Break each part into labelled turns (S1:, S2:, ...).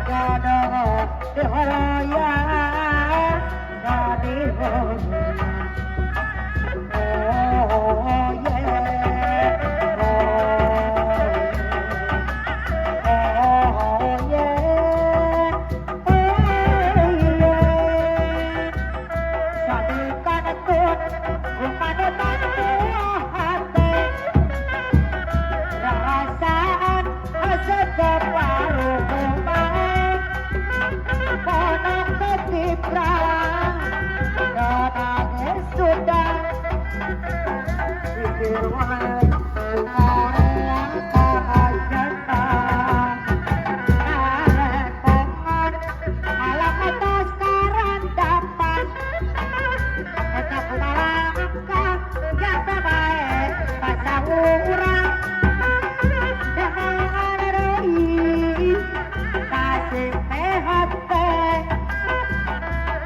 S1: jodoh di Horoya di Horoya. Oh yeah, oh yeah, oh yeah. Sabikan tut, bukan buah hati. Perasaan separuh baik, konon ketiprang, dan sudah pikir wae orang kahajana, narepongan alam atas karandapan, tetap langkah yang terbaik pasang urang. Kasih sehat teh,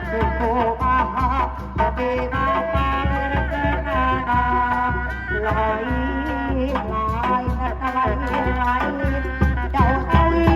S1: suku mahal, tapi mahal rencananya lain, jauh kali.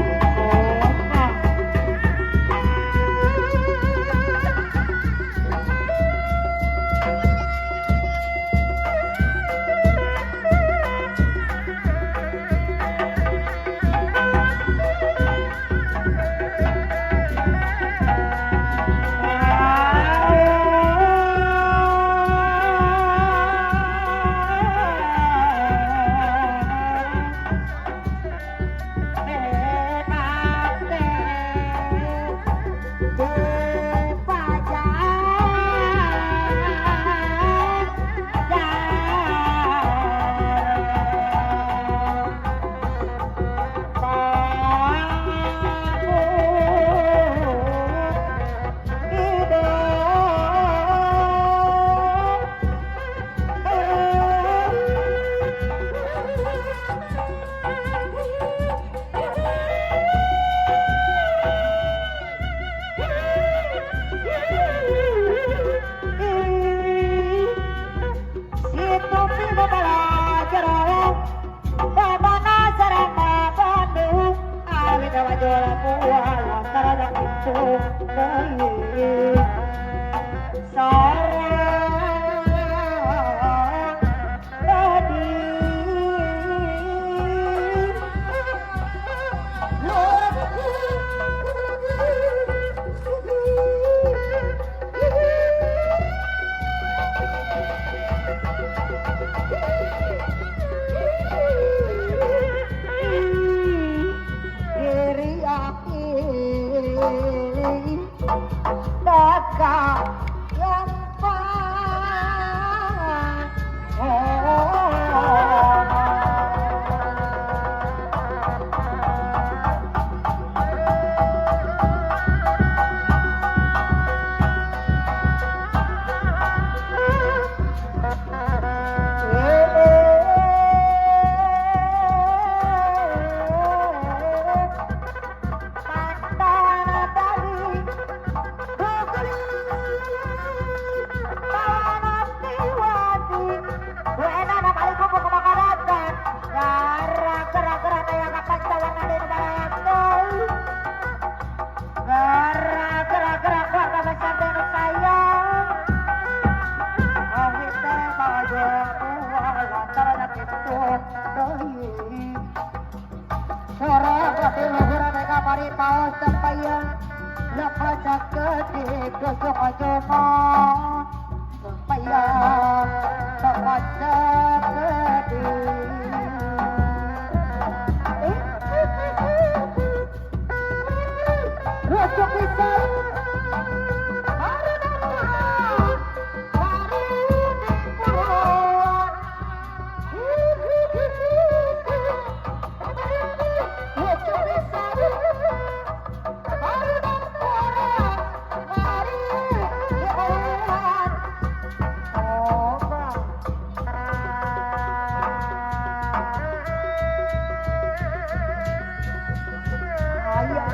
S2: Ayah.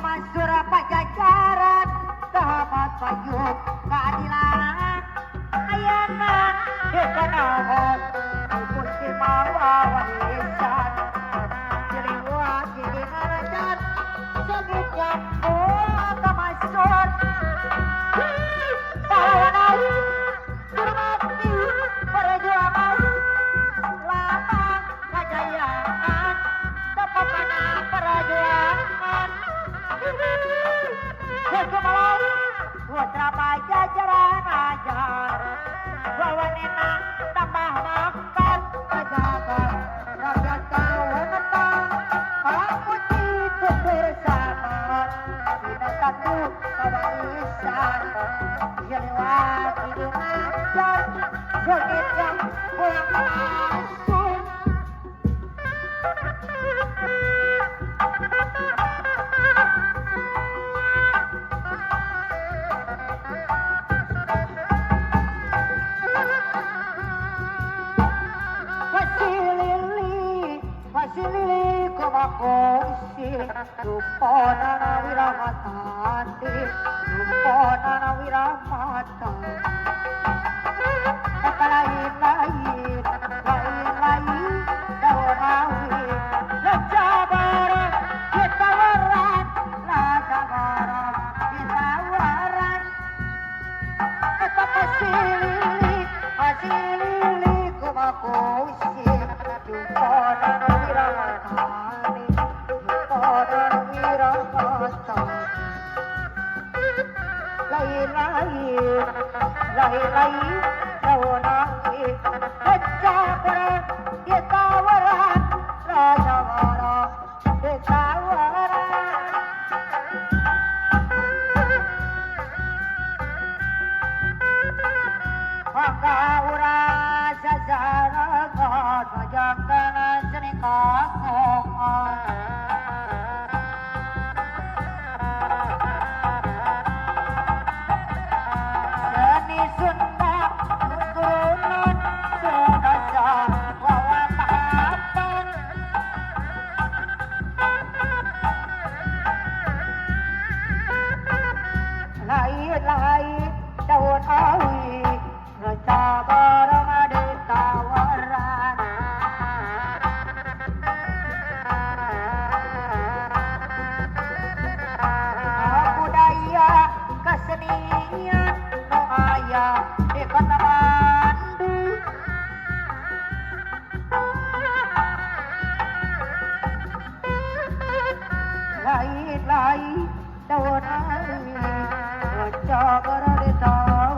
S1: pamansur pajajaran sahabat payung keadilan ayana dekanahon Gusti mawa warisan jeliwat jadi harajan segitnya pamansur tahanan hormati perjuangan lambang kejayaan tepatnya perjuangan Hukum putra pajajaran ajar wawanena tambah makan pejabat rakyat kawenetang haputi bersama tidak satu kebaikan jeliwat hidup ajar jeliwat pulang masuk Silili komakosi Rupona wiramati Rupona wiramata lain-lain lain-lain dahonawi lajabaran ditawaran lajabaran ditawaran eta pasilili komakosi Rupona wiramati Rupona wiramata lain-lain lain-lain dahonawi lajabaran ditawaran lajabaran ditawaran maka urang sasaragan majakkan seni kakongan seni Sunda turunan sedasa wawan tahapan lain-lain daun awi raja barang ditawaran budaya kesenian no aya di kota Bandung lain-lain daun awi raja barang ditawaran